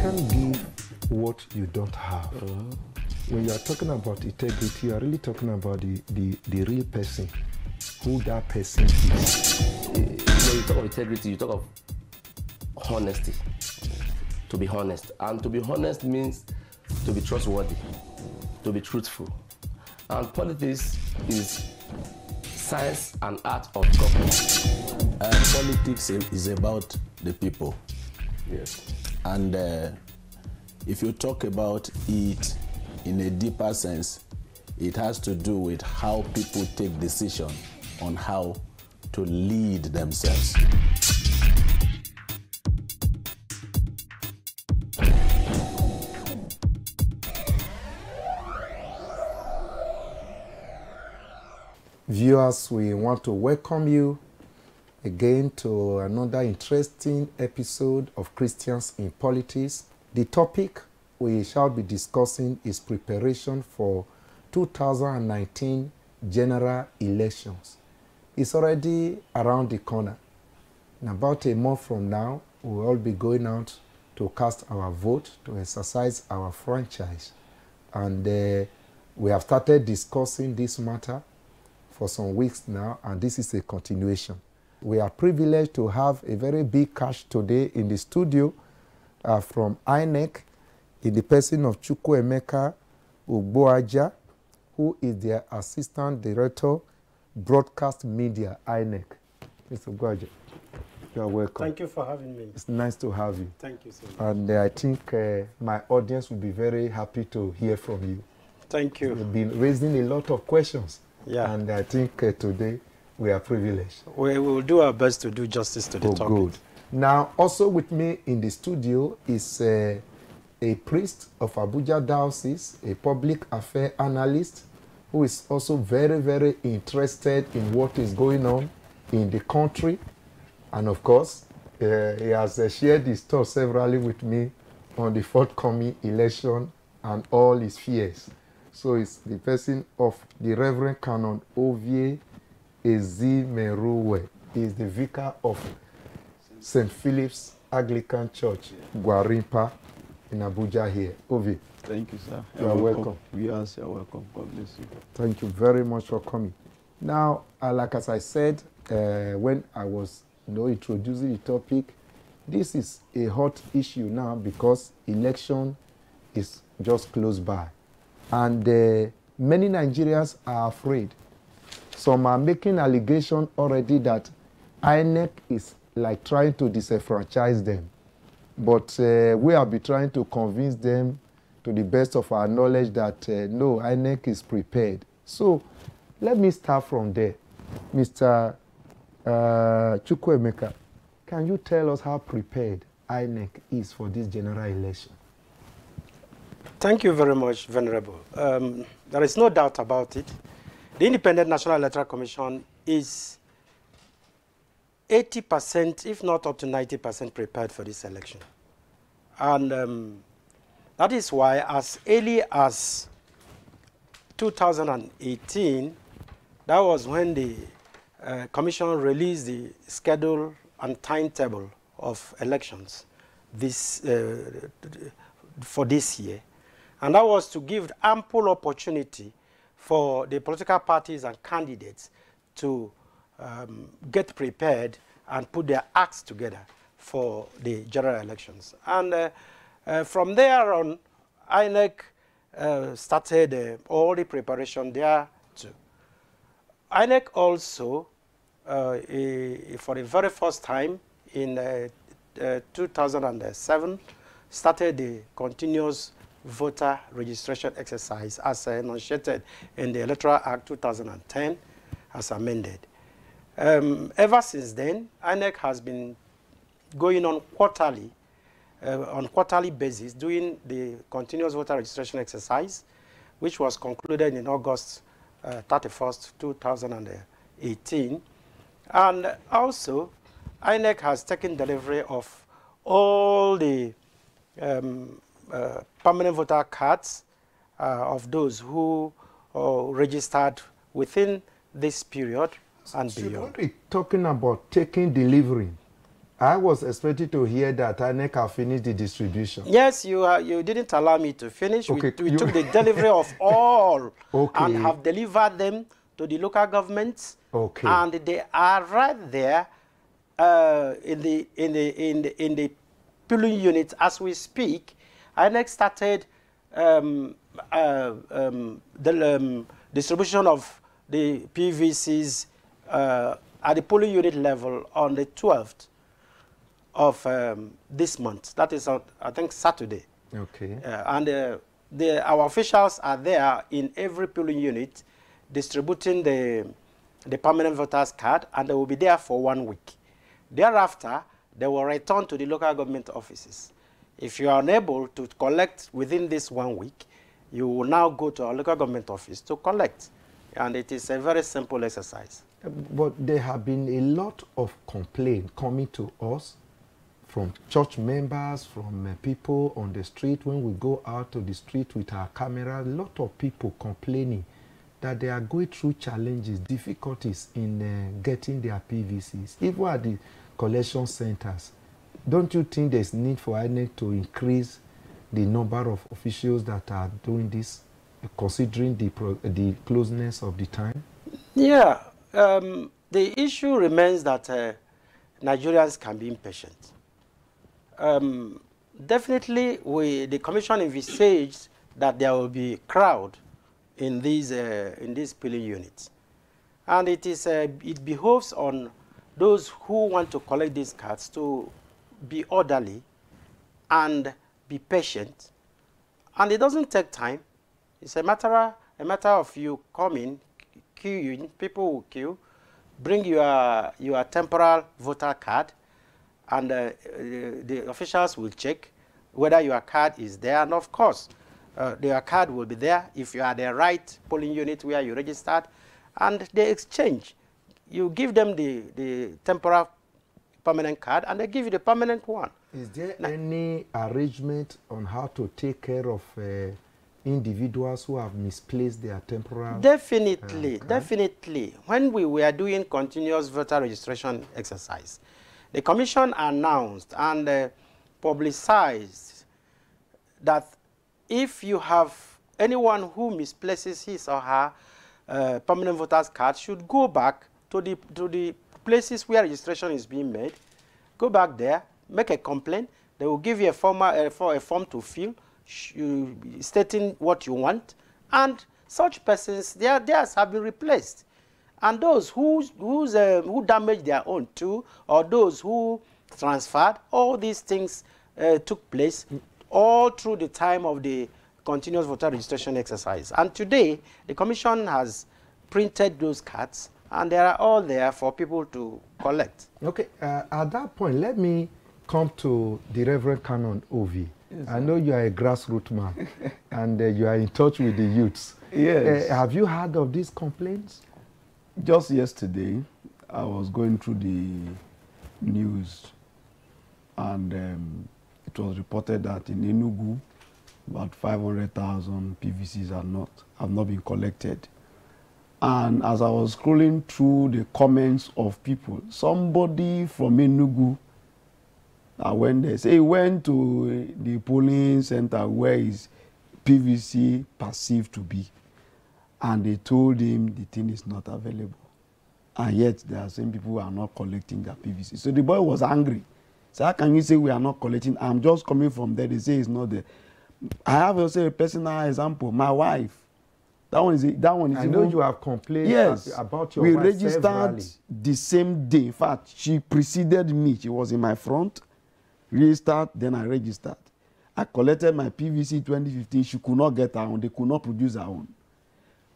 can't give what you don't have. When you are talking about integrity, you are really talking about the real person, who that person is. When you talk of integrity, you talk of honesty. To be honest. And to be honest means to be trustworthy, to be truthful. And politics is science and art of government. Politics is about the people. Yes. And if you talk about it in a deeper sense, it has to do with how people take decisions on how to lead themselves. Viewers, we want to welcome you again to another interesting episode of Christians in Politics. The topic we shall be discussing is preparation for 2019 general elections. It's already around the corner. In about a month from now, we'll all be going out to cast our vote, to exercise our franchise. And we have started discussing this matter for some weeks now, and this is a continuation. We are privileged to have a very big cash today in the studio from INEC, in the person of Chukwuemeka Ugboaja, who is their Assistant Director, Broadcast Media, INEC. Mr. Ugboaja, you are welcome. Thank you for having me. It's nice to have you. Thank you so much. And I think my audience will be very happy to hear from you. Thank you. You've been raising a lot of questions. Yeah. And I think today we are privileged. We will do our best to do justice to the topic. Good. Now, also with me in the studio is a priest of Abuja Diocese, a public affairs analyst, who is also very, very interested in what is going on in the country. And of course, he has shared his thoughts severally with me on the forthcoming election and all his fears. So it's the person of the Reverend Canon Ovie Ezimeruwe. He is the vicar of St. Philip's Anglican Church, Gwarimpa, in Abuja here. Ovie. Thank you, sir. You are welcome. Yes, you are welcome. God bless you. Thank you very much for coming. Now, like as I said, when I was introducing the topic, this is a hot issue now because election is just close by. And many Nigerians are afraid. Some are making allegations already that INEC is like trying to disenfranchise them. But we have been trying to convince them to the best of our knowledge that no, INEC is prepared. So let me start from there. Mr. Chukwuemeka, can you tell us how prepared INEC is for this general election? Thank you very much, Venerable. There is no doubt about it. The Independent National Electoral Commission is 80%, if not up to 90% prepared for this election. And that is why as early as 2018, that was when the Commission released the schedule and timetable of elections for this year. And that was to give ample opportunity for the political parties and candidates to get prepared and put their acts together for the general elections. And from there on, INEC started all the preparation there too. INEC also, for the very first time in 2007, started the continuous voter registration exercise as enunciated in the Electoral Act 2010 as amended. Ever since then, INEC has been going on quarterly basis doing the continuous voter registration exercise, which was concluded in August 31st, 2018. And also, INEC has taken delivery of all the permanent voter cards of those who registered within this period and beyond. Should we be talking about taking delivery? I was expecting to hear that INEC have finished the distribution. Yes, you didn't allow me to finish. Okay, We took the delivery of all Okay. and have delivered them to the local governments. Okay. And they are right there in the polling units as we speak. INEC started the distribution of the PVCs at the polling unit level on the 12th of this month. That is, on, I think, Saturday. Okay. Our officials are there in every polling unit distributing the permanent voters card, and they will be there for 1 week. Thereafter, they will return to the local government offices. If you are unable to collect within this 1 week, you will now go to our local government office to collect. And it is a very simple exercise. But there have been a lot of complaints coming to us from church members, from people on the street. When we go out to the street with our camera, a lot of people complaining that they are going through challenges, difficulties in getting their PVCs, even at the collection centers. Don't you think there's need for INEC to increase the number of officials that are doing this, considering the closeness of the time? Yeah, the issue remains that Nigerians can be impatient. Definitely, the Commission envisaged that there will be crowd in these polling units, and it behoves on those who want to collect these cards to be orderly and be patient, and it doesn't take time. It's a matter of you coming, queuing, people will queue, bring your temporal voter card, and the officials will check whether your card is there, and of course, your card will be there if you are the right polling unit where you registered, and they exchange. You give them the temporal permanent card, and they give you the permanent one. Is there any arrangement on how to take care of individuals who have misplaced their temporal? Definitely, definitely. When we were doing continuous voter registration exercise, the Commission announced and publicized that if you have anyone who misplaces his or her permanent voter's card, should go back to the places where registration is being made, go back there, make a complaint. They will give you a form to fill, stating what you want, and such persons, theirs have been replaced. And those who damaged their own too, or those who transferred, all these things took place all through the time of the continuous voter registration exercise. And today, the Commission has printed those cards, and they are all there for people to collect. Okay, at that point, let me come to the Reverend Canon Ovi. Yes, I know you are a grassroots man, and you are in touch with the youths. Yes. Have you heard of these complaints? Just yesterday, I was going through the news, and it was reported that in Enugu, about 500,000 PVCs have not been collected. And as I was scrolling through the comments of people, somebody from Enugu, when they say he went to the polling center where his PVC perceived to be, and they told him the thing is not available. And yet there are some people who are not collecting their PVC. So the boy was angry. So how can you say we are not collecting? I'm just coming from there. They say it's not there. I have also a personal example. My wife. That one is I know you have complained about your wife. We registered the same day. In fact, she preceded me. She was in my front. Registered, then I registered. I collected my PVC 2015. She could not get her own. They could not produce her own.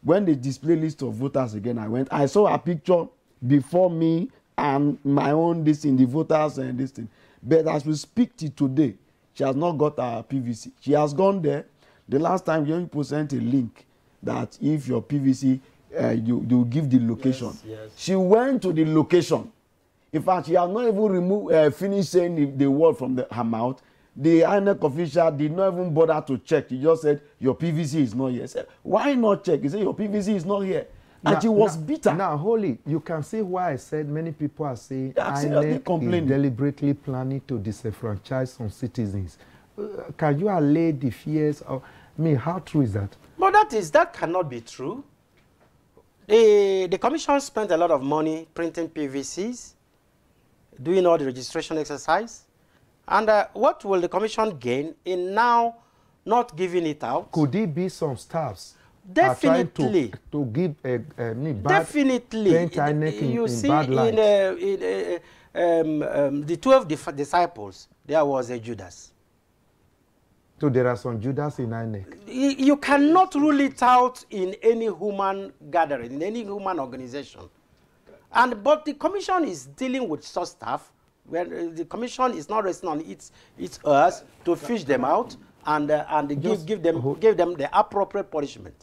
When they display list of voters again, I saw a picture before me and my own this in the voters and this thing. But as we speak to today, she has not got her PVC. She has gone there. The last time young people sent a link that if your PVC, you give the location. Yes, yes. She went to the location. In fact, she has not even finished saying the word from her mouth. The INEC official did not even bother to check. He just said, your PVC is not here. I said, why not check? He said, your PVC is not here. And she was bitter. Now, Holy, you can see why I said many people are saying INEC is deliberately planning to disenfranchise some citizens. Can you allay the fears of how true is that? But that cannot be true. The commission spent a lot of money printing PVCs, doing all the registration exercise. And what will the commission gain in now not giving it out? Could it be some staffs definitely to give bad definitely paint INEC you in see bad light? The 12 disciples, there was a Judas. So there are some Judas in INEC. You cannot rule it out in any human gathering, in any human organization. But the commission is dealing with such stuff where the commission is not resting on its earth to fish them out and give them the appropriate punishment.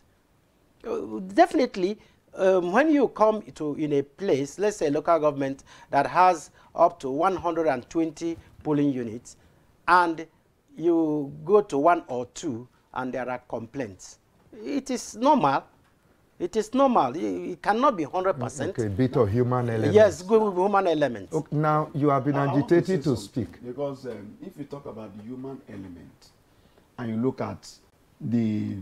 Definitely, when you come to in a place, let's say local government that has up to 120 polling units, and you go to 1 or 2 and there are complaints, it is normal. It is normal. It cannot be 100%. Okay, a bit of human element. Yes, good human element. Okay, now, you have been agitated to speak. Because if you talk about the human element and you look at the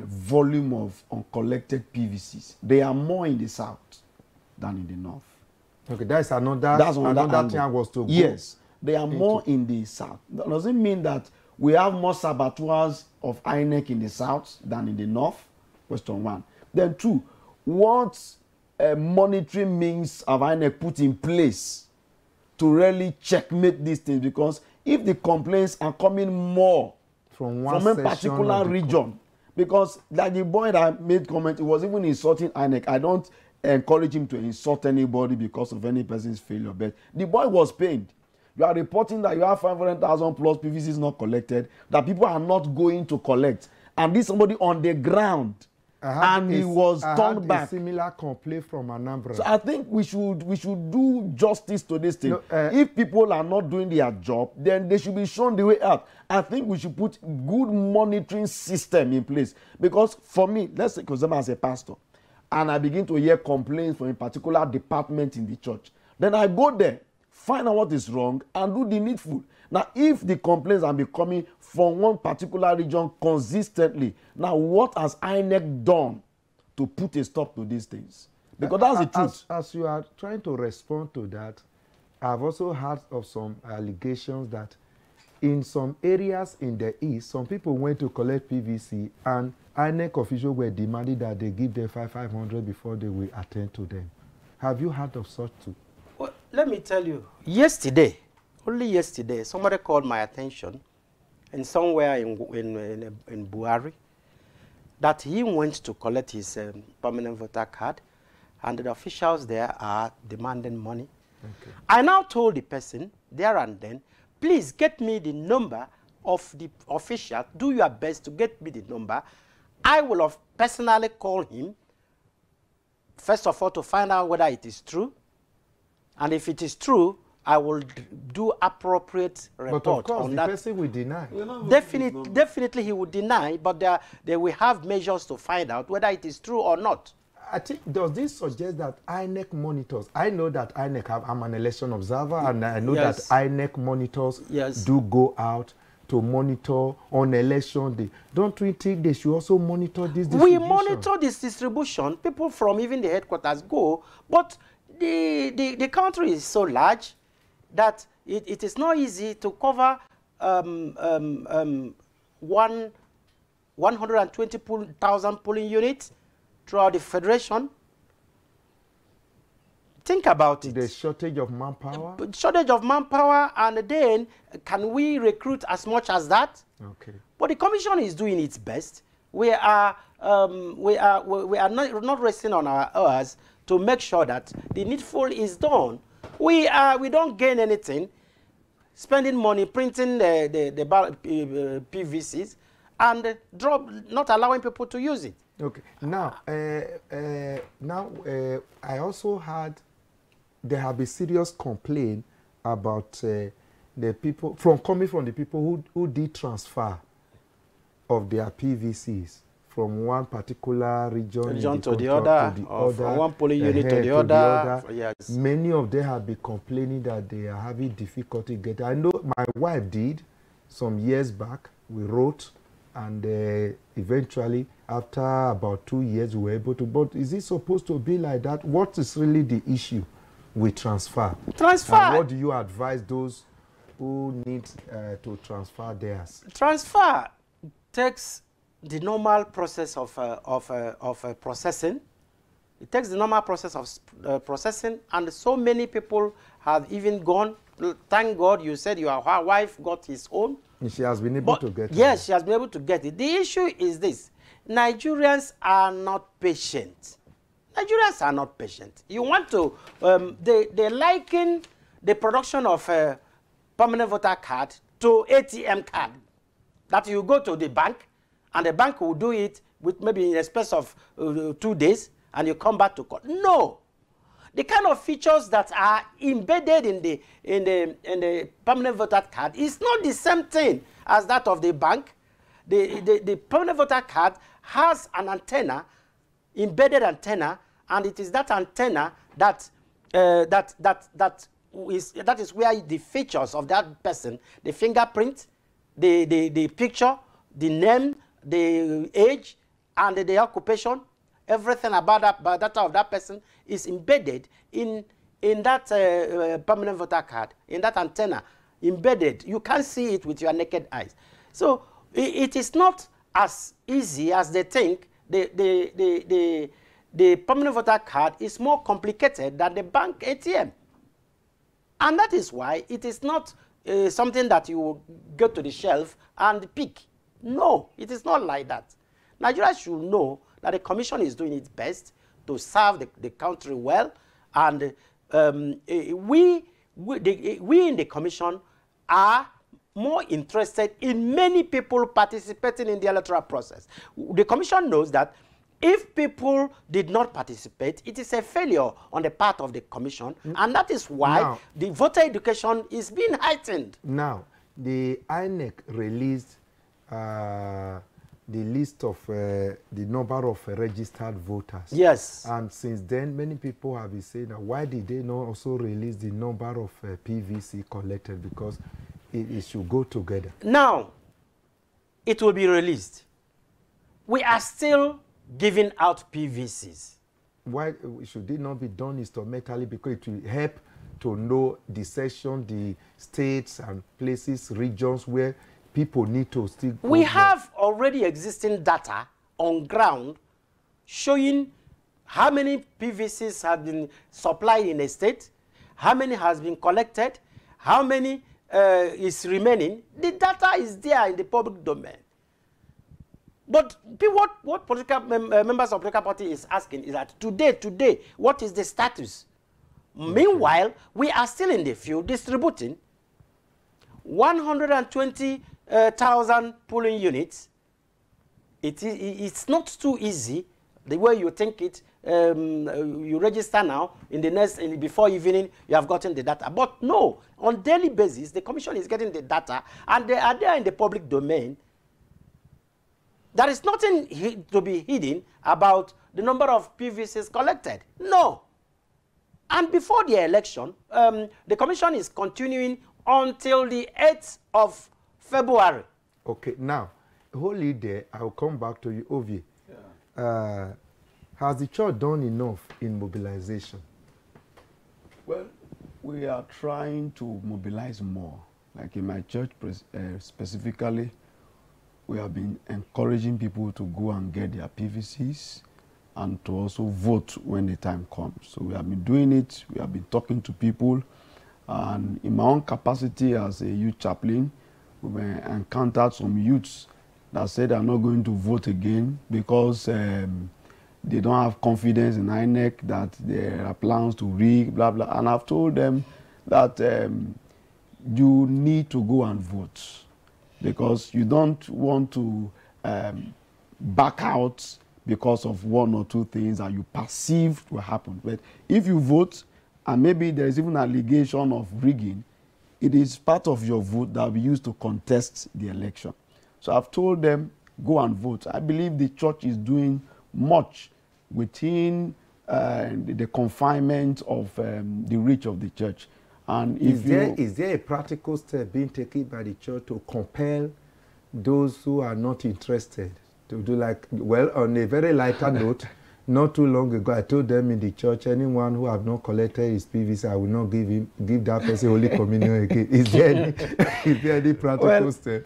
volume of uncollected PVCs, they are more in the south than in the north. Okay, that's another thing I was to go. Yes, they are more in the south. That doesn't mean that we have more saboteurs of INEC in the south than in the north. Question 1. Then 2, what monitoring means have INEC put in place to really checkmate these things? Because if the complaints are coming more from a particular region, because like the boy that made comment, it was even insulting INEC. I don't encourage him to insult anybody because of any person's failure, but the boy was pained. You are reporting that you have 500,000 plus PVCs not collected, that people are not going to collect, and this somebody on the ground. And he was turned back. A similar complaint from Anambra. So I think we should do justice to this thing. If people are not doing their job, then they should be shown the way out. I think we should put good monitoring system in place. Because for me, let's say, because I'm as a pastor, and I begin to hear complaints from a particular department in the church, then I go there, find out what is wrong, and do the needful. Now, if the complaints are becoming from one particular region consistently, now what has INEC done to put a stop to these things? Because that's the truth. As you are trying to respond to that, I've also heard of some allegations that in some areas in the east, some people went to collect PVC and INEC officials were demanding that they give them 500 before they will attend to them. Have you heard of such too? Well, let me tell you, yesterday, only yesterday, somebody called my attention in somewhere in Buhari that he went to collect his permanent voter card and the officials there are demanding money. Okay. I now told the person there and then, please get me the number of the official. Do your best to get me the number. I will have personally call him, first of all, to find out whether it is true. And if it is true, I will do appropriate report. But of course, on the that. person will deny. Definitely he would deny, but they will have measures to find out whether it is true or not. I think, does this suggest that INEC monitors? I know that INEC, I'm an election observer, and I know that INEC monitors do go out to monitor on election day. Don't we think they should also monitor this distribution? We monitor this distribution. People from even the headquarters go, but the country is so large that it is not easy to cover 120,000 polling units throughout the federation. Think about it. The shortage of manpower? Shortage of manpower, and then can we recruit as much as that? Okay. But the commission is doing its best. We are not resting on our oars to make sure that the needful is done. We don't gain anything spending money printing the PVCs and not allowing people to use it. Okay. Now, I also heard there have been serious complaint about the people coming from the people who did transfer of their PVCs from one particular region to the other, or from one polling unit to the other. Yes. Many of them have been complaining that they are having difficulty getting. I know my wife did some years back. We wrote, and eventually, after about 2 years, we were able to. But is it supposed to be like that? What is really the issue with transfer? Transfer. And what do you advise those who need to transfer theirs? Transfer takes the normal process of processing. It takes the normal process of processing, and so many people have even gone. Thank God you said your wife got his own. She has been able to get it. Yes, she has been able to get it. The issue is this. Nigerians are not patient. Nigerians are not patient. You want to, they liken the production of a permanent voter card to ATM card. That you go to the bank, and the bank will do it with maybe in a space of 2 days, and you come back to court. No. The kind of features that are embedded in the permanent voter card is not the same thing as that of the bank. The permanent voter card has an antenna, embedded antenna, and it is that antenna that is where the features of that person, the fingerprint, the picture, the name, the age, and the occupation, everything about that data of that person is embedded in that permanent voter card, in that antenna, embedded. You can't see it with your naked eyes. So it is not as easy as they think. The permanent voter card is more complicated than the bank ATM. And that is why it is not something that you go to the shelf and pick. No, it is not like that. Nigeria should know that the Commission is doing its best to serve the country well, and we in the Commission are more interested in many people participating in the electoral process. The Commission knows that if people did not participate, it is a failure on the part of the Commission, and that is why now, the voter education is being heightened. Now, the INEC released the list of the number of registered voters. Yes. And since then, many people have been saying, why did they not also release the number of PVC collected? Because it should go together. Now, it will be released. We are still giving out PVCs. Why should it not be done instrumentally? Because it will help to know the section, the states and places, regions where people need to still go. We have already existing data on ground showing how many PVCs have been supplied in a state, how many has been collected, how many is remaining. The data is there in the public domain. But what political members of political party is asking is that today, what is the status? Okay. Meanwhile, we are still in the field distributing 120,000 polling units. It's not too easy the way you think it. You register now, before evening you have gotten the data. But no, on daily basis the Commission is getting the data, and they are there in the public domain. There is nothing to be hidden about the number of PVCs collected. No. And before the election, the Commission is continuing until the 8th of February. Okay, now, wholly there, I will come back to you, Ovie. Yeah. Has the church done enough in mobilization? Well, we are trying to mobilize more. Like in my church specifically, we have been encouraging people to go and get their PVCs and to also vote when the time comes. So we have been doing it. We have been talking to people. And in my own capacity as a youth chaplain, we've encountered some youths that said they're not going to vote again because they don't have confidence in INEC, that there are plans to rig, blah, blah. And I've told them that you need to go and vote, because you don't want to back out because of one or two things that you perceive will happen. But if you vote, and maybe there's even an allegation of rigging, it is part of your vote that will be used to contest the election. So I've told them, go and vote. I believe the church is doing much within the confinement of the reach of the church. And is there a practical step being taken by the church to compel those who are not interested to do, like, well, on a very lighter note, not too long ago, I told them in the church, anyone who have not collected his PVC, I will not give that person Holy Communion again. Is there any practical step?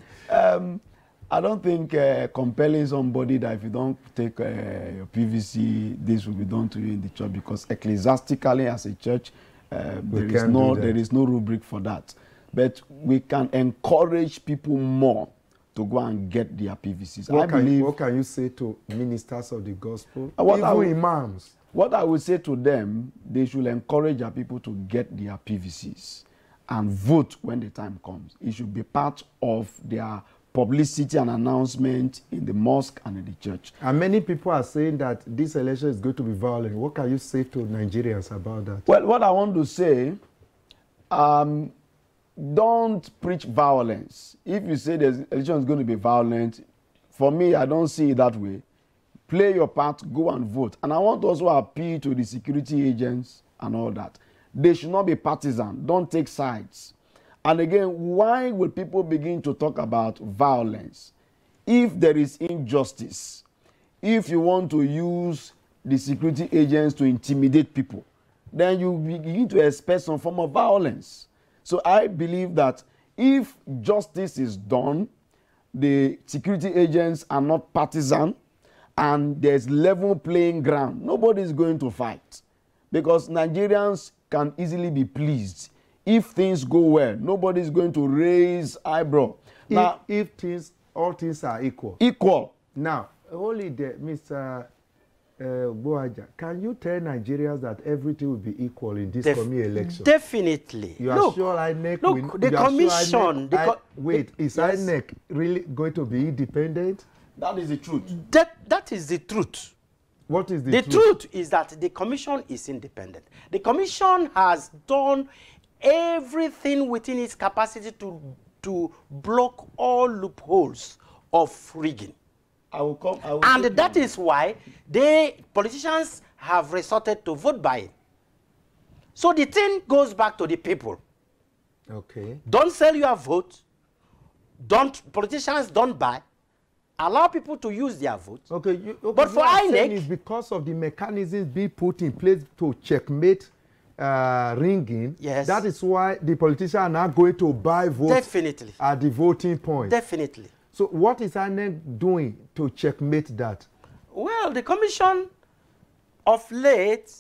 I don't think compelling somebody that if you don't take your PVC, this will be done to you in the church, because ecclesiastically as a church, there is no rubric for that. But we can encourage people more to go and get their PVCs. What can you say to ministers of the gospel, even imams? What I would say to them, they should encourage their people to get their PVCs and vote when the time comes. It should be part of their publicity and announcement in the mosque and in the church. And many people are saying that this election is going to be violent. What can you say to Nigerians about that? Well, what I want to say, don't preach violence. If you say the election is going to be violent, for me, I don't see it that way. Play your part, go and vote. And I want to also appeal to the security agents and all that. They should not be partisan. Don't take sides. And again, why will people begin to talk about violence? If there is injustice, if you want to use the security agents to intimidate people, then you begin to expect some form of violence. So I believe that if justice is done, the security agents are not partisan, and there's level playing ground, nobody is going to fight. Because Nigerians can easily be pleased. If things go well, nobody is going to raise eyebrow. Now, if all things are equal. Equal. Now, only Mr. Boaja, can you tell Nigerians that everything will be equal in this coming election? Definitely. You are sure INEC will... the commission... Wait, is INEC really going to be independent? That is the truth. That is the truth. What is the truth? The truth is that the commission is independent. The commission has done everything within its capacity to block all loopholes of rigging. And that is why politicians have resorted to vote buying. So the thing goes back to the people. Okay. Don't sell your vote. Politicians don't buy. Allow people to use their votes. Okay, but for INEC, it's because of the mechanisms being put in place to checkmate ringing. Yes. That is why the politicians are now going to buy votes. Definitely. At the voting point. Definitely. So what is INEC doing to checkmate that? Well, the commission of late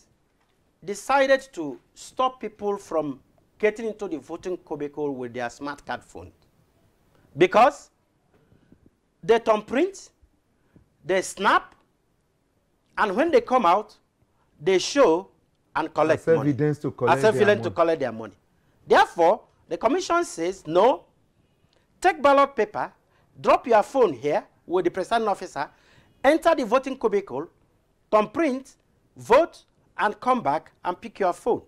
decided to stop people from getting into the voting cubicle with their smart card phone. Because they thumbprint, they snap, and when they come out, they show and collect money. Evidence to collect as evidence to collect their money. Therefore, the commission says, no, take ballot paper, drop your phone here with the presiding officer, enter the voting cubicle, thumbprint, vote, and come back and pick your phone.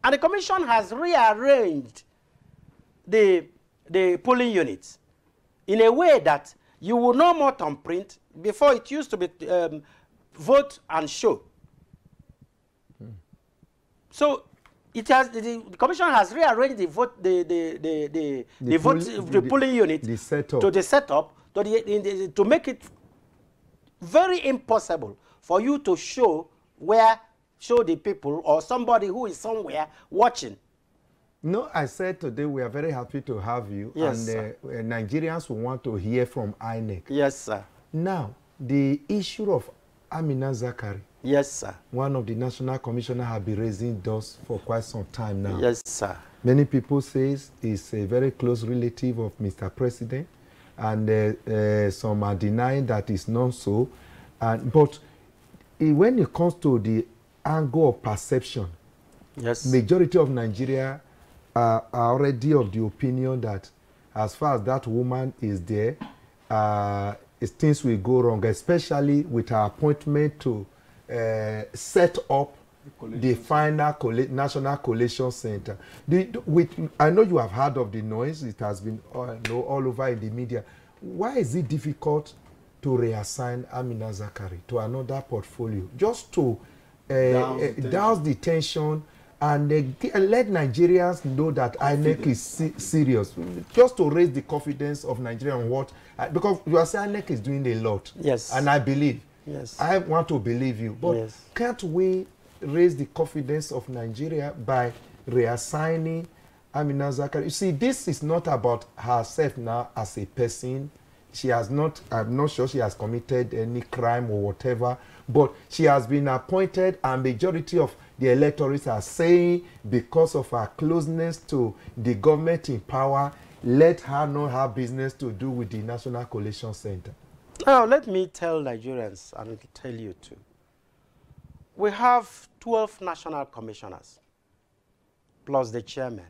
And the commission has rearranged the polling units in a way that you will no more thumbprint. Before it used to be vote and show. So it has the commission has rearranged the polling unit to the setup to make it very impossible for you to show the people or somebody who is somewhere watching. No, I said today we are very happy to have you. Yes, and Nigerians will want to hear from INEC. Yes, sir. Now, the issue of Amina Zakari. Yes, sir. One of the national commissioners have been raising those for quite some time now. Yes, sir. Many people say he's a very close relative of Mr. President, and some are denying that it's not so. But when it comes to the angle of perception, yes, majority of Nigeria are already of the opinion that as far as that woman is there, things will go wrong, especially with her appointment to set up the final National Collation Center. I know you have heard of the noise. It has been all over in the media. Why is it difficult to reassign Amina Zakari to another portfolio, just to douse the tension and let Nigerians know that INEC is serious, just to raise the confidence of Nigeria on what, because you are saying INEC is doing a lot. Yes. And I believe. Yes. I want to believe you. But yes. Can't we raise the confidence of Nigeria by reassigning Amina Zakari? You see, this is not about herself now as a person. She has not, I'm not sure she has committed any crime or whatever, but she has been appointed, and majority of the electorates are saying, because of her closeness to the government in power, let her not have business to do with the National Coalition Center. Now, let me tell Nigerians, and tell you too. We have 12 national commissioners, plus the chairman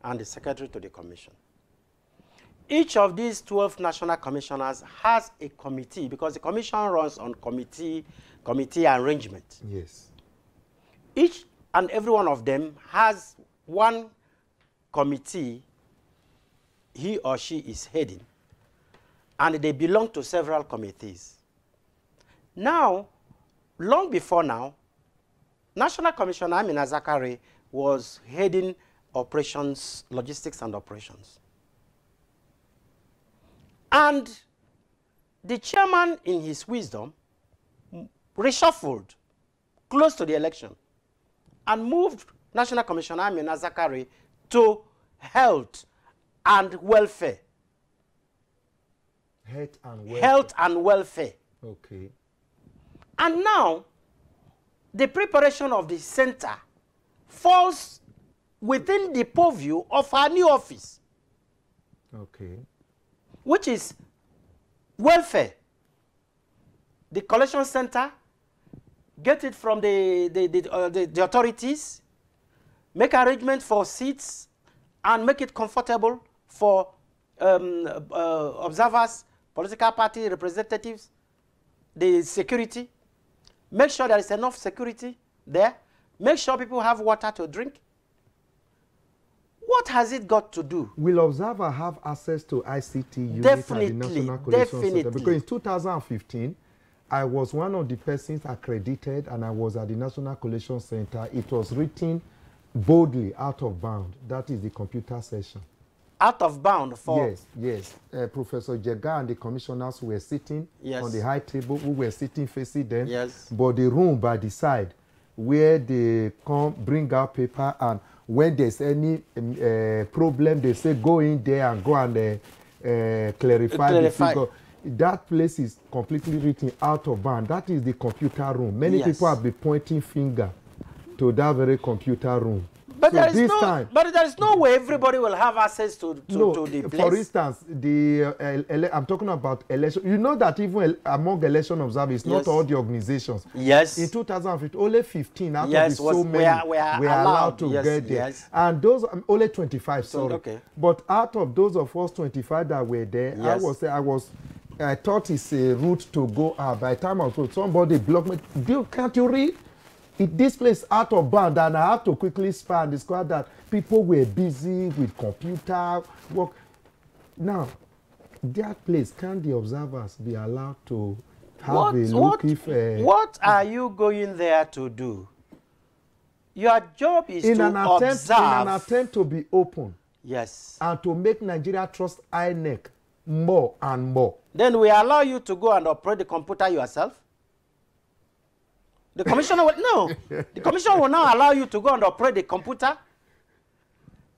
and the secretary to the commission. Each of these 12 national commissioners has a committee, because the commission runs on committee arrangement. Yes. Each and every one of them has one committee he or she is heading, and they belong to several committees. Now, long before now, National Commissioner Amina Zakari was heading operations, logistics and operations. And the chairman, in his wisdom, reshuffled close to the election and moved National Commissioner Amina Zakari to health and welfare. Health and welfare. Health and welfare. Okay. And now, the preparation of the center falls within the purview of our new office. Okay. Which is welfare. The collection center, get it from the authorities, make arrangements for seats, and make it comfortable for observers, political party representatives, the security. Make sure there is enough security there. Make sure people have water to drink. What has it got to do? Will observer have access to ICT unit at the National Coalition Center? Because in 2015, I was one of the persons accredited, and I was at the National Coalition Center. It was written boldly, out of bound. That is the computer session. Out of bound for? Yes, yes. Professor Jega and the commissioners were sitting yes. on the high table. We were sitting facing them. Yes. But the room by the side, where they come bring out paper, and when there's any problem, they say go in there and go and clarify the figure. That place is completely written out of bound. That is the computer room. Many yes. people have been pointing finger to that very computer room. But, so there is no way everybody will have access to the place. For instance, I'm talking about election. You know that even among election observers, yes. not all the organizations. Yes. In 2015, only 15 out yes, of the so many were allowed to yes, get there. Yes. And those, only 25, sorry. Okay. But out of those of us 25 that were there, yes. I thought it's a route to go out. By the time I was somebody blocked me. Can't you read? This place out of bound, and I have to quickly span the squad that people were busy with computer work. Now, that place, can the observers be allowed to have a look? What are you going there to do? Your job is to observe. In an attempt to be open. Yes. And to make Nigeria trust INEC more and more. Then we allow you to go and operate the computer yourself? The commissioner will, no. The commissioner will now allow you to go and operate the computer.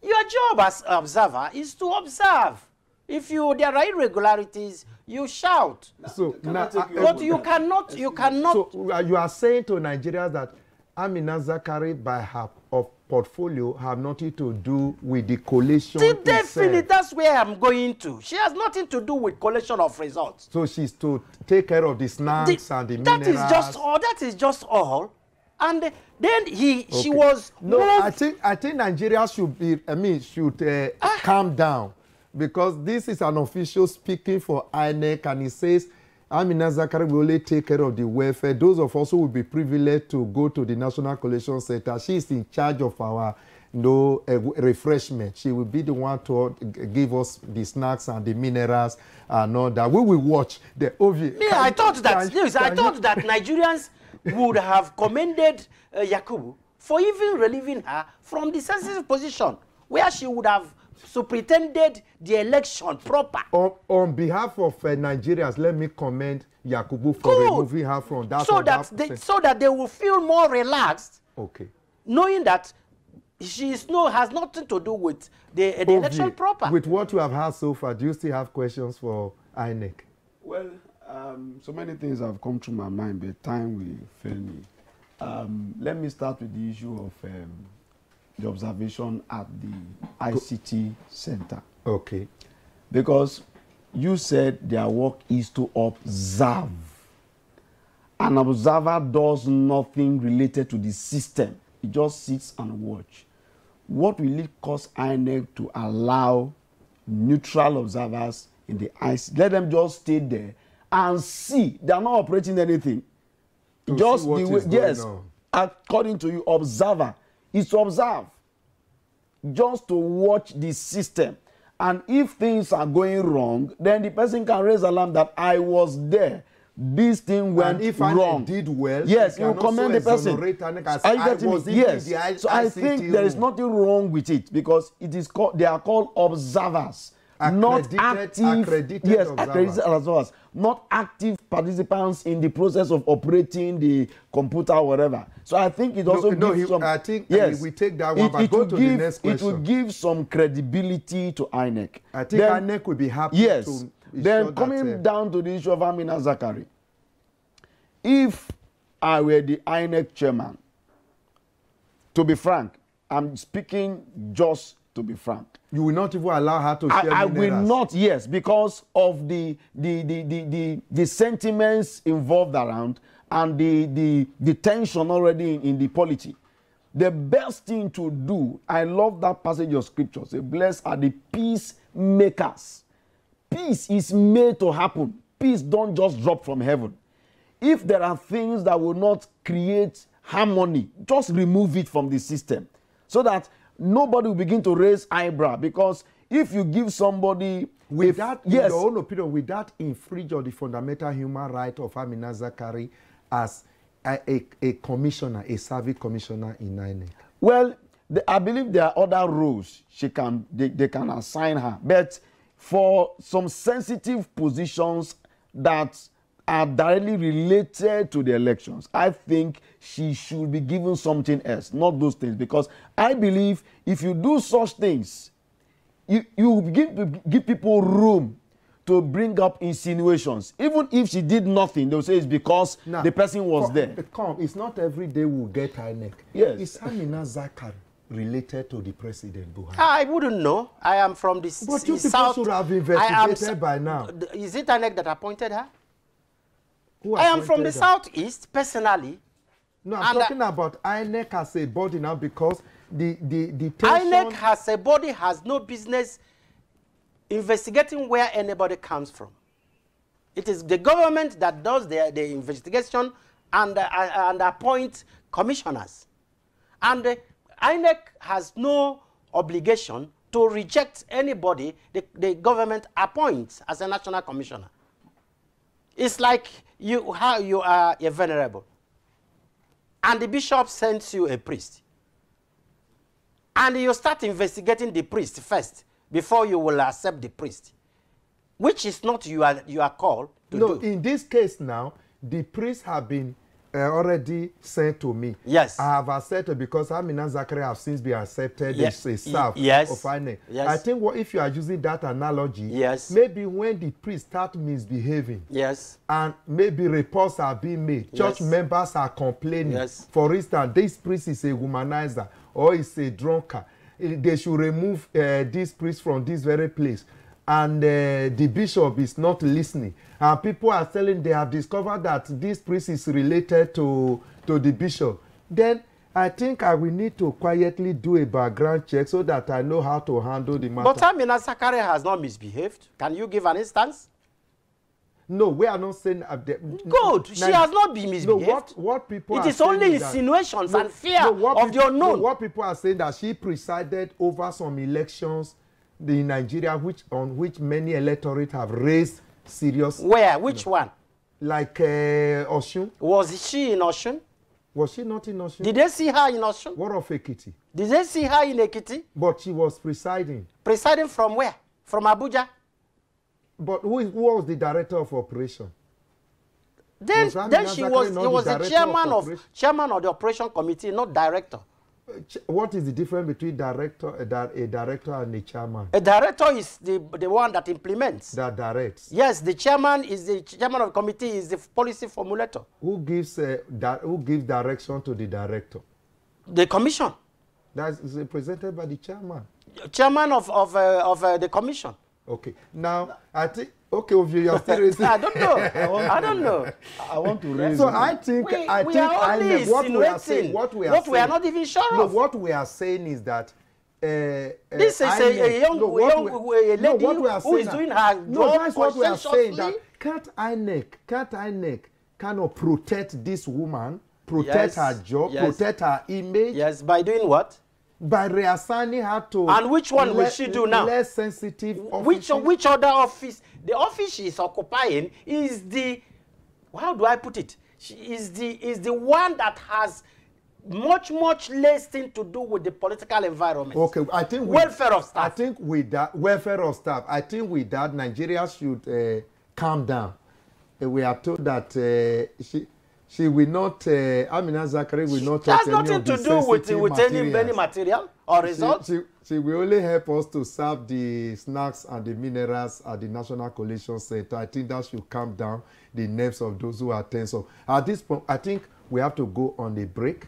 Your job as observer is to observe. If there are irregularities, you shout. So now, but you cannot. So you are saying to Nigerians that Amina Zakari, by her portfolio, have nothing to do with the collation. Definitely, that's where I'm going to. She has nothing to do with collation of results. So she's to take care of the snacks and the minerals. That is just all. And then she was no. moved. I think Nigeria should calm down, because this is an official speaking for INEC, and he says Amina Zakari will only take care of the welfare. Those of us who will be privileged to go to the National Coalition Center, she is in charge of our refreshment. She will be the one to give us the snacks and the minerals and all that. We will watch the OV. Yeah, I thought that Nigerians would have commended Yakubu for even relieving her from the sensitive position where she would have superintended the election proper. On behalf of Nigerians, let me commend Yakubu for removing her from that. So that they will feel more relaxed. Okay. Knowing that she has nothing to do with the election proper. With what you have heard so far, do you still have questions for INEC? Well, so many things have come through my mind, but time will fail me. Let me start with the issue of the observation at the ICT center. Okay. Because you said their work is to observe. An observer does nothing related to the system. He just sits and watch. What will it cost INEC to allow neutral observers in the ICT? Let them just stay there and see. They are not operating anything. Just the way, yes, according to you, observer is to observe, just to watch the system. And if things are going wrong, then the person can raise alarm that I was there. This thing went wrong. If I did well, yes, you commend the person. Are you getting me? Yes. So I think there is nothing wrong with it because it is called. They are called observers, not active. Accredited observers, not active participants in the process of operating the computer or whatever. So I think it also gives some. I think we take that one, but go to the next question. It will give some credibility to INEC. I think INEC will be happy. Yes. To then coming down to the issue of Amina Zakari, if I were the INEC chairman, to be frank, I'm speaking just to be frank. You will not even allow her to share I will not, yes, because of the sentiments involved around and the tension already in the polity. The best thing to do, I love that passage of scripture, say, blessed are the peacemakers. Peace is made to happen. Peace don't just drop from heaven. If there are things that will not create harmony, just remove it from the system so that nobody will begin to raise eyebrow. Because if you give somebody with that, in your own opinion, will that infringe on the fundamental human right of Amina Zakari as a commissioner, a service commissioner in INEC? Well, I believe there are other roles they can assign her, but for some sensitive positions that are directly related to the elections, I think she should be given something else, not those things. Because I believe if you do such things, you give people room to bring up insinuations. Even if she did nothing, they'll say it's because the person was there. It's not every day we'll get INEC. Yes. Is Amina Zakari related to the President Buhari? I wouldn't know. I am from the But you people should have investigated by now. Is it INEC that appointed her? I am from the southeast, personally. No, I'm talking about INEC as a body now, because the tension... INEC as a body has no business investigating where anybody comes from. It is the government that does the investigation and appoint commissioners. And INEC has no obligation to reject anybody the government appoints as a national commissioner. It's like how you are a venerable, and the bishop sends you a priest, and you start investigating the priest first before you will accept the priest, which is not you are called to do. No, in this case now, the priests have been already sent to me. Yes. I have accepted because Amina Zakari have since been accepted as a staff of INEC. Yes. I think if you are using that analogy, maybe when the priests start misbehaving, and maybe reports are being made, church members are complaining. For instance, this priest is a womanizer or is a drunkard. They should remove this priest from this very place. And the bishop is not listening. And people are telling they have discovered that this priest is related to the bishop. Then I think I will need to quietly do a background check so that I know how to handle the matter. But Amina Zakari has not misbehaved. Can you give an instance? No, we are not saying. Good. She has not been misbehaved. No, what people it are is only saying insinuations that, and fear of the unknown. No, what people are saying that she presided over some elections in Nigeria, on which many electorate have raised serious. Where? Which one? Like Osun. Was she in Osun? Was she not in Osun? Did they see her in Osun? What of Ekiti? Did they see her in Ekiti? But she was presiding. Presiding from where? From Abuja? But who was the director of operation? Then she was the chairman of the operation committee, not director. What is the difference between a director and a chairman? A director is the one that implements. That directs. Yes, the chairman of the committee is the policy formulator. Who gives direction to the director? The commission. That's represented by the chairman. Chairman of the commission. Okay. Now I think. Okay, you are still raising. I don't know. I don't know. I want to raise. So I think what we are not even sure of. What we are saying is that this is a young lady who is doing her job. No, that's what we are saying. That can't INEC kind of protect this woman, protect her job, protect her image? Yes, by doing what? By reassigning her to. And which one will she do now? Less sensitive office. Which other office? The office she is occupying is the, how do I put it? She is the one that has much less thing to do with the political environment. Okay, I think welfare of staff. I think with that welfare of staff, I think with that Nigeria should calm down. We are told that she will not. Amina Zakari will not. It has nothing to do with any material or results. She will only help us to serve the snacks and the minerals at the National Collation Center. I think that should calm down the nerves of those who are tense. So at this point, I think we have to go on a break.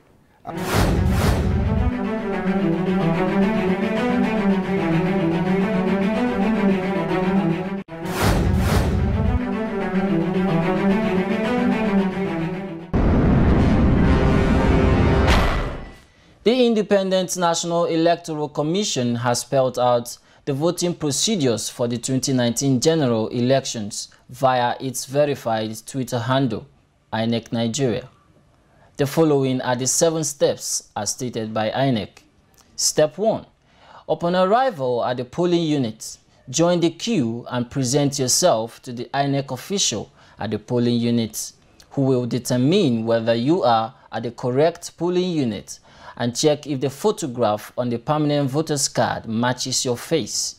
The Independent National Electoral Commission has spelled out the voting procedures for the 2019 general elections via its verified Twitter handle, INEC Nigeria. The following are the 7 steps as stated by INEC. Step 1. Upon arrival at the polling unit, join the queue and present yourself to the INEC official at the polling unit, who will determine whether you are at the correct polling unit and check if the photograph on the permanent voter's card matches your face.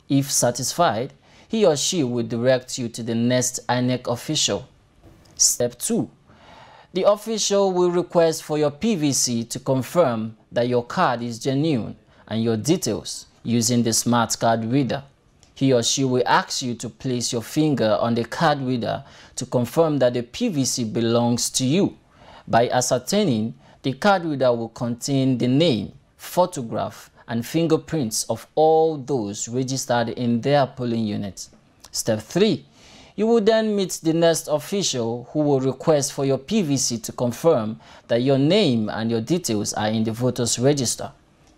If satisfied, he or she will direct you to the next INEC official. Step 2. The official will request for your PVC to confirm that your card is genuine and your details using the smart card reader. He or she will ask you to place your finger on the card reader to confirm that the PVC belongs to you. By ascertaining, the card reader will contain the name, photograph, and fingerprints of all those registered in their polling unit. Step 3. You will then meet the next official who will request for your PVC to confirm that your name and your details are in the voters' register.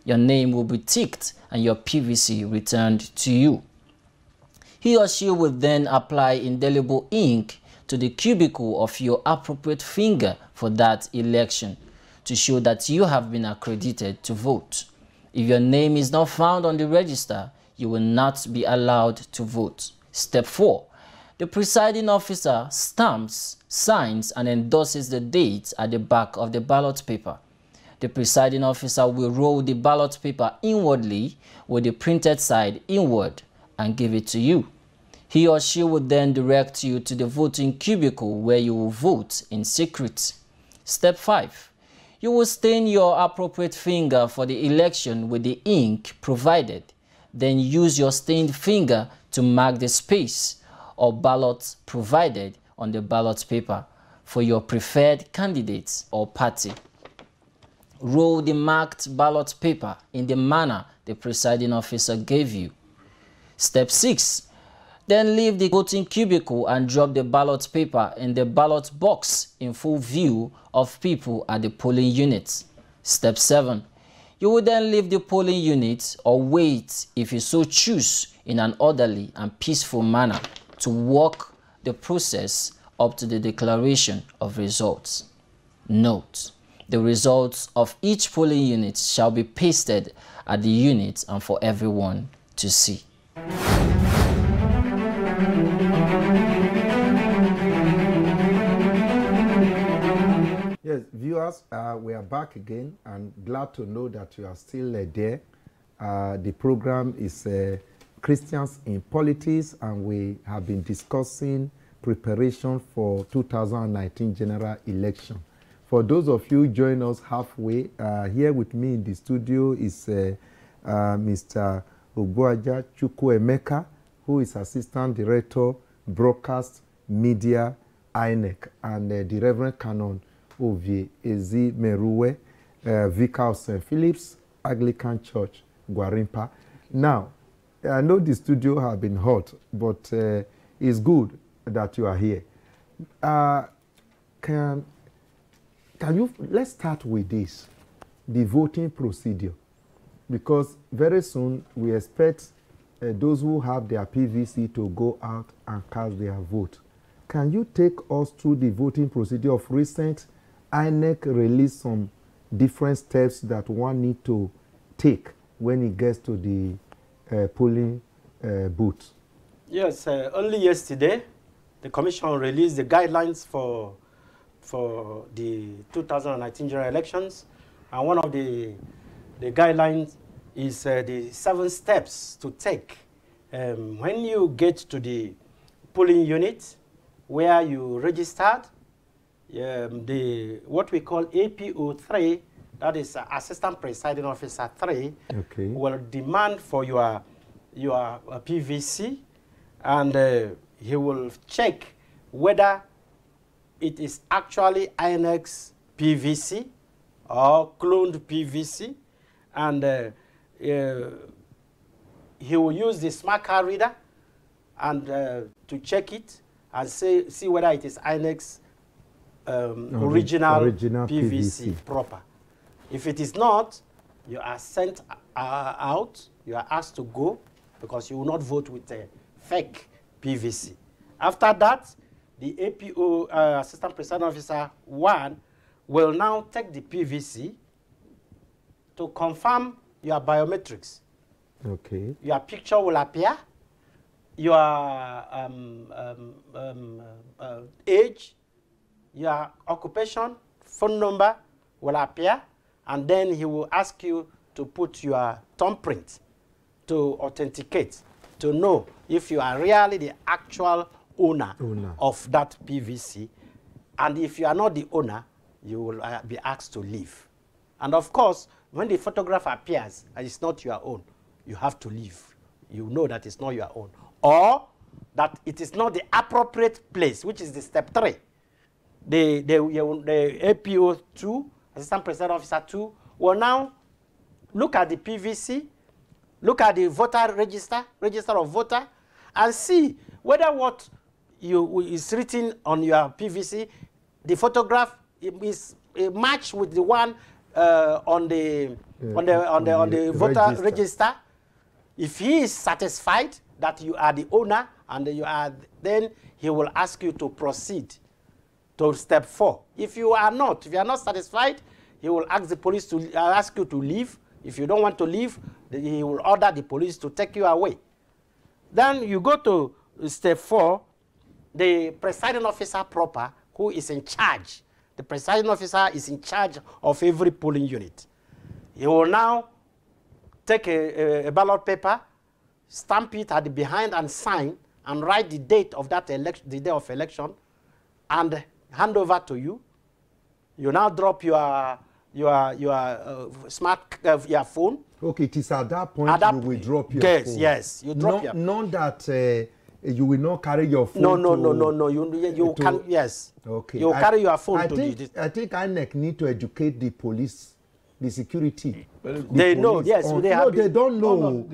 Your name will be ticked and your PVC returned to you. He or she will then apply indelible ink to the cubicle of your appropriate finger for that election to show that you have been accredited to vote. If your name is not found on the register, you will not be allowed to vote. Step 4. The presiding officer stamps, signs, and endorses the date at the back of the ballot paper. The presiding officer will roll the ballot paper inwardly with the printed side inward and give it to you. He or she will then direct you to the voting cubicle where you will vote in secret. Step 5. You will stain your appropriate finger for the election with the ink provided. Then use your stained finger to mark the space or ballot provided on the ballot paper for your preferred candidates or party. Roll the marked ballot paper in the manner the presiding officer gave you. Step 6. Then leave the voting cubicle and drop the ballot paper in the ballot box in full view of people at the polling unit. Step 7. You will then leave the polling unit or wait, if you so choose, in an orderly and peaceful manner to walk the process up to the declaration of results. Note: the results of each polling unit shall be pasted at the unit and for everyone to see. Yes, viewers, we are back again and glad to know that you are still there. The program is Christians in Politics, and we have been discussing preparation for 2019 general election. For those of you join us halfway, here with me in the studio is Mr. Ogbuaja Chukwuemeka, who is Assistant Director, Broadcast Media, INEC, and the Reverend Canon Ovie Ezi Meruwe, Vicar of St. Philip's, Anglican Church, Gwarimpa. Now, I know the studio has been hot, but it's good that you are here. Can you, let's start with this, the voting procedure, because very soon we expect those who have their PVC to go out and cast their vote. Can you take us through the voting procedure of recent? INEC released some different steps that one need to take when it gets to the polling booth. Yes, only yesterday, the Commission released the guidelines for the 2019 general elections, and one of the guidelines is the 7 steps to take when you get to the polling unit where you registered. What we call APO 3, that is Assistant Presiding Officer 3, okay, will demand for your PVC, and he will check whether it is actually INEC's PVC or cloned PVC, and he will use the smart card reader and to check it and see whether it is INEC's original PVC proper. If it is not, you are sent out, you are asked to go, because you will not vote with a fake PVC. After that, the APO, Assistant Presiding Officer 1, will now take the PVC to confirm your biometrics. Okay. Your picture will appear, your age, your occupation, phone number will appear, and then he will ask you to put your thumbprint to authenticate, to know if you are really the actual owner of that PVC. And if you are not the owner, you will be asked to leave. And of course, when the photograph appears and it's not your own, you have to leave. You know that it's not your own. Or that it is not the appropriate place, which is the step 3. The APO 2, Assistant Presiding Officer 2, will now look at the PVC, look at the voter register of voter, and see whether what is written on your PVC, the photograph is a match with the one on the voter register. If he is satisfied that you are the owner and you are, then he will ask you to proceed to step 4. If you are not satisfied, he will ask the police to ask you to leave. If you don't want to leave, he will order the police to take you away. Then you go to step 4, the presiding officer proper, who is in charge. The presiding officer is in charge of every polling unit. He will now take a ballot paper, stamp it at the behind and sign, and write the date of that election, the day of election, and hand over to you. You now drop your your phone. Okay, it is at that point you will drop your phone. Yes, you drop your phone. Not that you will not carry your phone. No. You can, yes. Okay. You carry your phone I think INEC need to educate the police, the security. They know, yes. They don't know.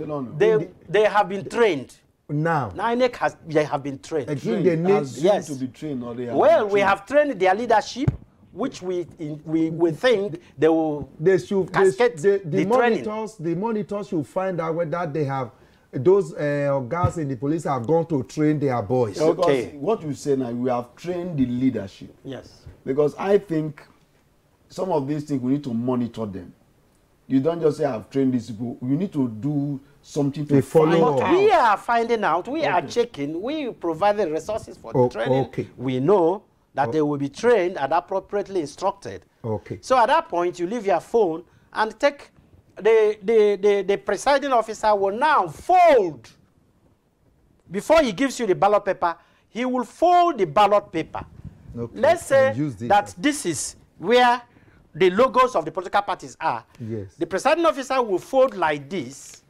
They have been trained. Now INEC they have been trained. Again, they need to be trained, or they have well, we have trained their leadership, which we think they will. The monitors should find out whether they have those guys in the police have gone to train their boys. Okay. Because what you say now, we have trained the leadership. Yes. Because I think some of these things, we need to monitor them. You don't just say, I've trained these people. You need to do something to follow find up. We are finding out, we are checking, we provide the resources for the training. Okay. We know that they will be trained and appropriately instructed. Okay. So at that point, you leave your phone and take, the presiding officer will now fold. Before he gives you the ballot paper, he will fold the ballot paper. Okay. Let's say this. that this is where the logos of the political parties are. Yes. The presiding officer will fold like this.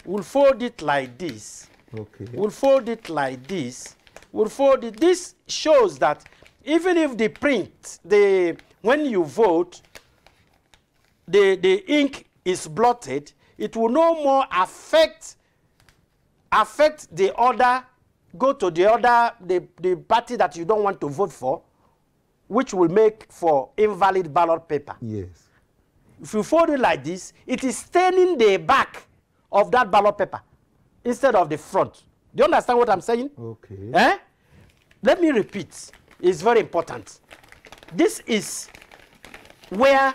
Will fold it like this. Okay. Will fold it like this. Will fold it. This shows that even if the print, when you vote, the ink is blotted, it will no more affect the other, go to the other, the party that you don't want to vote for, which will make for invalid ballot paper. Yes. If you fold it like this, it is staining the back of that ballot paper instead of the front. Do you understand what I'm saying? Okay. Eh? Let me repeat. It's very important. This is where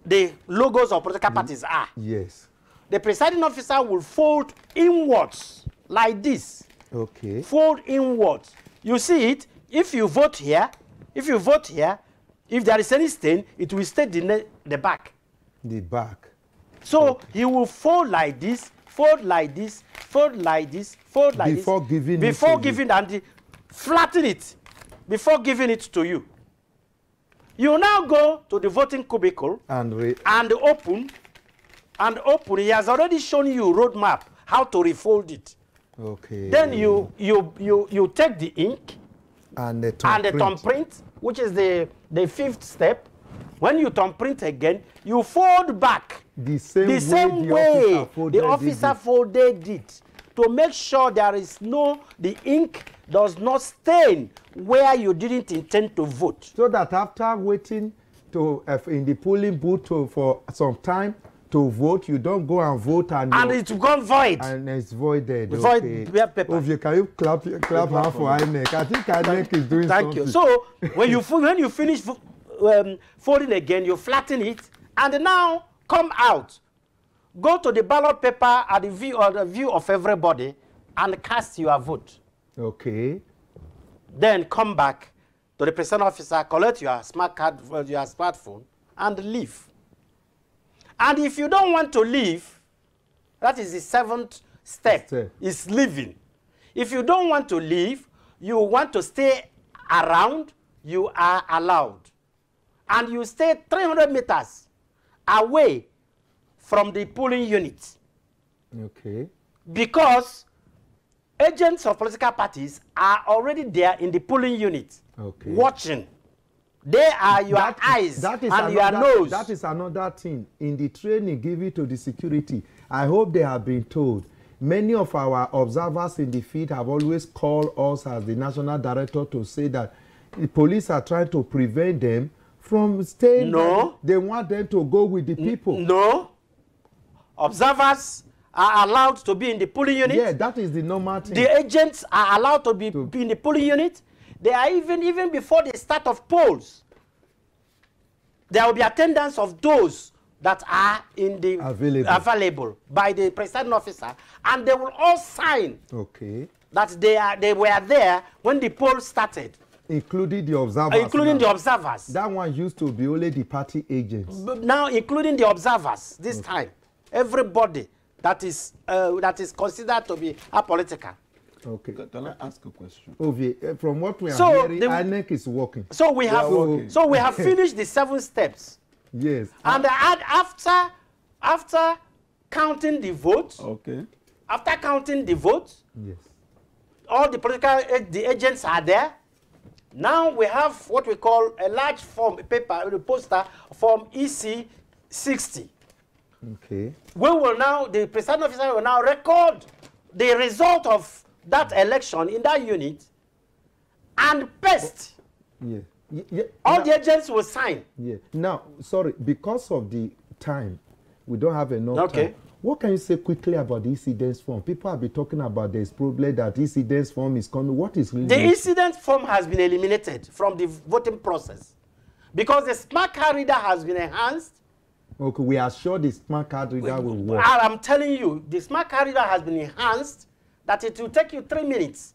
the logos of political parties are. Yes. The presiding officer will fold inwards like this. Okay. Fold inwards. You see it? If you vote here, if there is any stain, it will stain the back. The back. So okay. he will fold like this, fold like this, fold like this, fold like before this. Giving before giving and flatten it before giving it to you. You now go to the voting cubicle and open. He has already shown you roadmap how to refold it. Okay. Then you take the ink and the thumb print, which is the fifth step. When you thumb print again, you fold back the same way the officer folded it to make sure the ink does not stain where you didn't intend to vote. So that after waiting to in the polling booth for some time to vote, you don't go and vote and it's gone void. And it's voided. Void okay. paper. Okay, can you clap hand for INEC? I think INEC is doing Thank something. you. So when you finish folding again, you flatten it and now come out. Go to the ballot paper at the view of everybody and cast your vote. Okay. Then come back to the presiding officer, collect your smart card, your smartphone, and leave. And if you don't want to leave, that is the seventh step, is leaving. If you don't want to leave, you want to stay around, you are allowed. And you stay 300 meters away from the polling unit. Okay. Because agents of political parties are already there in the polling unit, okay, watching. They are your eyes and your nose. That is another thing. In the training given to the security, I hope they have been told. Many of our observers in the field have always called us as the national director to say that the police are trying to prevent them from staying. No. They want them to go with the people. No. Observers are allowed to be in the polling unit. Yeah, that is the normal thing. The agents are allowed to be in the polling unit. They are even before the start of polls. There will be attendance of those that are in the available by the presiding officer, and they will all sign that they were there when the poll started. Including the observers. Including the observers. That one used to be only the party agents. But now, including the observers, this time, everybody that is considered to be apolitical. Okay. Can I ask a question? From what we are hearing, INEC is working. So we have finished the 7 steps. Yes. And after counting the votes, after counting the votes, yes, all the agents are there. Now we have what we call a large form paper, a poster, form EC60. Okay. The presiding officer will now record the result of that election in that unit and paste. Yeah. All the agents will sign. Yeah. Now, sorry, because of the time, we don't have enough time. What can you say quickly about the incidence form? People have been talking about this problem that incidence form is coming. What is really the incidence form has been eliminated from the voting process because the smart card reader has been enhanced. Okay, we are sure the smart card reader will work. I'm telling you, the smart card reader has been enhanced that it will take you 3 minutes.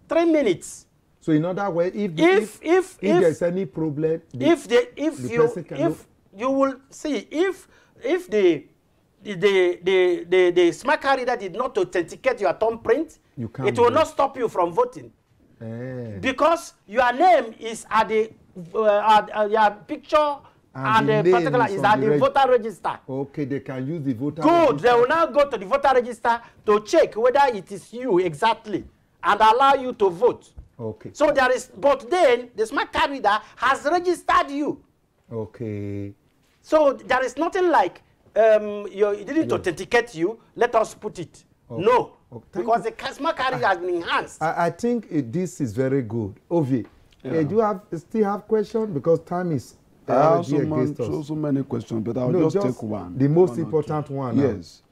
3 minutes. So in other words, if there's any problem, if you will see if the smart card reader did not authenticate your thumbprint, it will not stop you from voting. Because your name is at the your picture and the particular is at the voter register. Okay, they can use the voter register. Good, they will now go to the voter register to check whether it is you exactly and allow you to vote. Okay. So there is, but then the smart card reader has registered you. Okay. So there is nothing like it didn't authenticate you, let us put it. Okay. No, because the smart card reader has been enhanced. I think this is very good. Ovi, do you still have questions? Because time is I have so many questions, but I'll just take one. The most important one. Yes.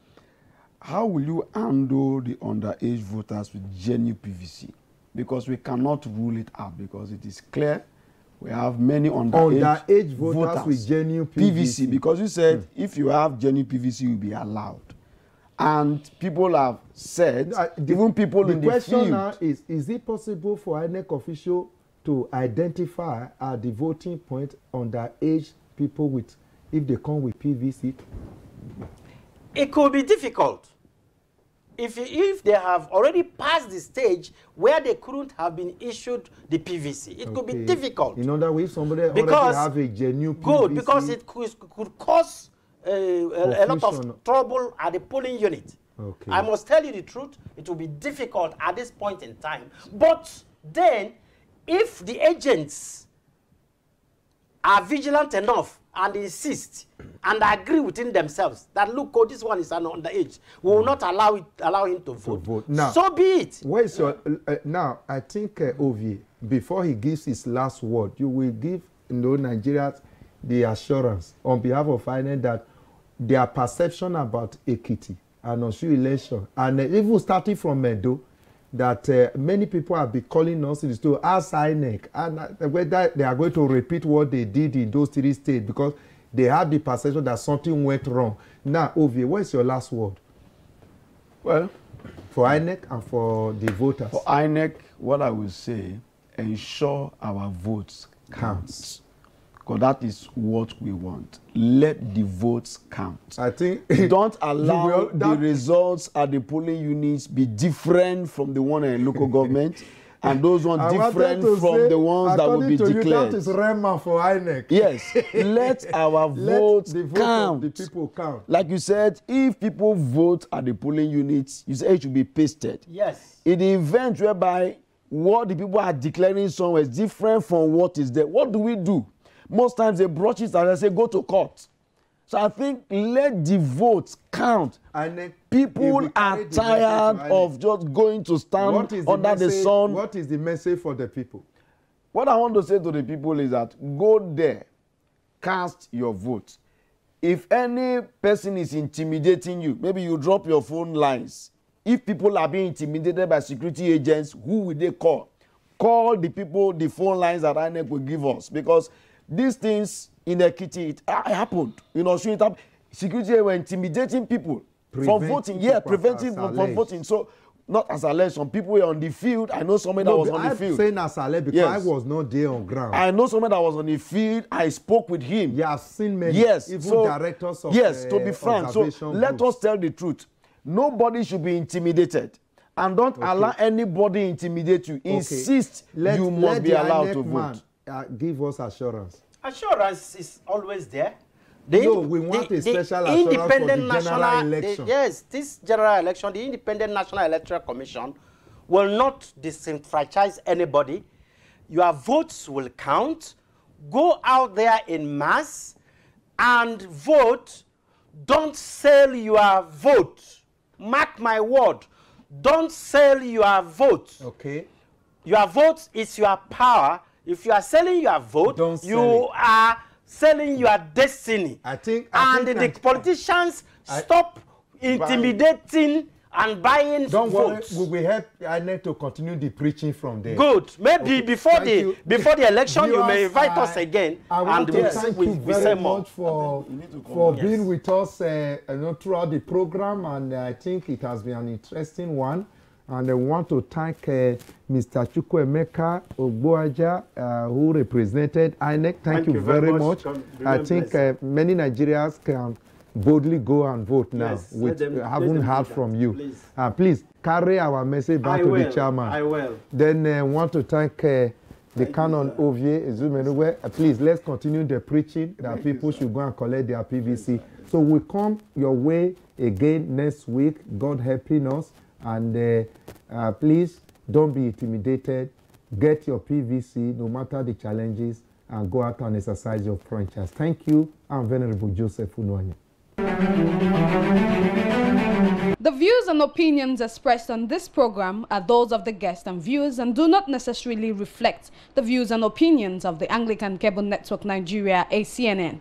How will you handle the underage voters with genuine PVC? Because we cannot rule it out because it is clear we have many underage voters with genuine PVC. Because you said if you have genuine PVC, you'll be allowed. And people have said, even people in the field. The question now is it possible for INEC official to identify at the voting point underage people with, if they come with PVC? It could be difficult. If they have already passed the stage where they couldn't have been issued the PVC, it could be difficult. In other words, somebody already have a genuine PVC. Good, because it could cause a lot of trouble at the polling unit. Okay. I must tell you the truth, it will be difficult at this point in time. But then, if the agents are vigilant enough and insist and agree within themselves that look, oh, this one is an underage, we will not allow him to vote. Now, so be it. Where is your now? I think Ovi, before he gives his last word, you will give Nigerians the assurance on behalf of INEC that their perception about Ekiti and Osun election, and even starting from Edo, that many people have been calling us to ask INEC and whether they are going to repeat what they did in those 3 states because they have the perception that something went wrong. Now, Ovi, what's your last word? Well, for INEC and for the voters. For INEC, what I will say, ensure our votes counts. Because that is what we want. Let the votes count. I think don't allow the results at the polling units be different from the one in local government, and those ones different from the ones that will be declared. You, that is Rema for INEC. Yes, let our votes count. The people count. Like you said, if people vote at the polling units, you say it should be pasted. Yes. In the event whereby what the people are declaring somewhere is different from what is there, what do? Most times they broach it and they say, go to court. So I think let the votes count. And people are tired of just going to stand under the sun. What is the message for the people? What I want to say to the people is that go there, cast your vote. If any person is intimidating you, maybe you drop your phone lines. If people are being intimidated by security agents, who will they call? Call the people, the phone lines that INEC will give us. Because these things in Ekiti, it happened. You know, security were intimidating people from voting. Yeah, preventing from voting. So, not as alleged. Some people were on the field. I know somebody that was on the field. I'm saying as alleged because I was not there on ground. I know somebody that was on the field. I spoke with him. Yeah, I've seen many. Yes, even directors of to be frank. So let us tell the truth. Nobody should be intimidated. And don't allow anybody intimidate you. Insist you must be allowed to vote. Give us assurance. Assurance is always there. We want a special assurance for the general election. Yes, this general election, the Independent National Electoral Commission will not disenfranchise anybody. Your votes will count. Go out there in mass and vote. Don't sell your vote. Mark my word. Don't sell your vote. Okay. Your vote is your power. If you are selling your vote, you are selling your destiny. I think the politicians stop intimidating and buying Don't votes. worry, we will help INEC to continue the preaching from there. Good. Maybe Okay. before the election, you may Viewers, invite us again, I want and to thank you we very say more. much for being with us throughout the program, and I think it has been an interesting one. And I want to thank Mr. Chukwuemeka Ogbuaja, who represented INEC. Thank you very much. I think many Nigerians can boldly go and vote now. Yes, We haven't heard from you. Please. Please carry our message back to the chairman. I will. Then I want to thank the Canon Ovie Ezumenuwe. Please, let's continue the preaching that people should go and collect their PVC. So we come your way again next week, God helping us. And please, don't be intimidated. Get your PVC, no matter the challenges, and go out and exercise your franchise. Thank you. I'm Venerable Joseph Unwanye. The views and opinions expressed on this program are those of the guests and viewers and do not necessarily reflect the views and opinions of the Anglican Cable Network Nigeria, ACNN.